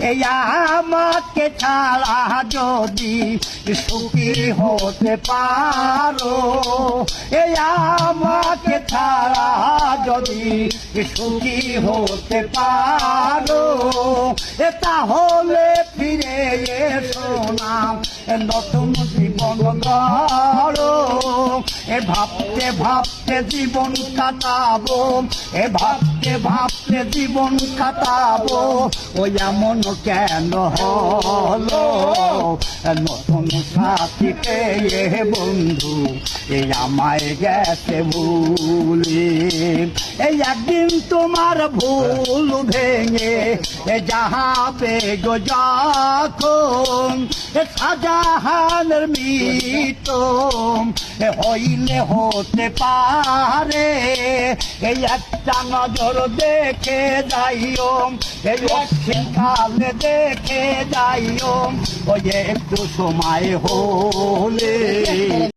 এই আমাকে ছাড়া যদি সুখী হতে পারো, এই আমাকে ছাড়া যদি সুখী হতে পারো, তাহলে ফিরে এসো না, নতুন জীবন গড়ো। ভাবতে ভাবতে জীবন কাটাবো, ভাবতে ভাবতে জীবন কাটাবো, ওই এমন কেন হলো? নতুন সাথী পেয়ে বন্ধু এই আমায় গেছে ভুলে। এই একদিন তোমার ভুল ভেঙে যাবে গো যখন, শাহজাহানের মৃত্যু হইলে হতে পারে। এই একটা নজর দেখে যাইও, এই অক্ষিকালে দেখে যাইও, ওই একটু সময় হলে।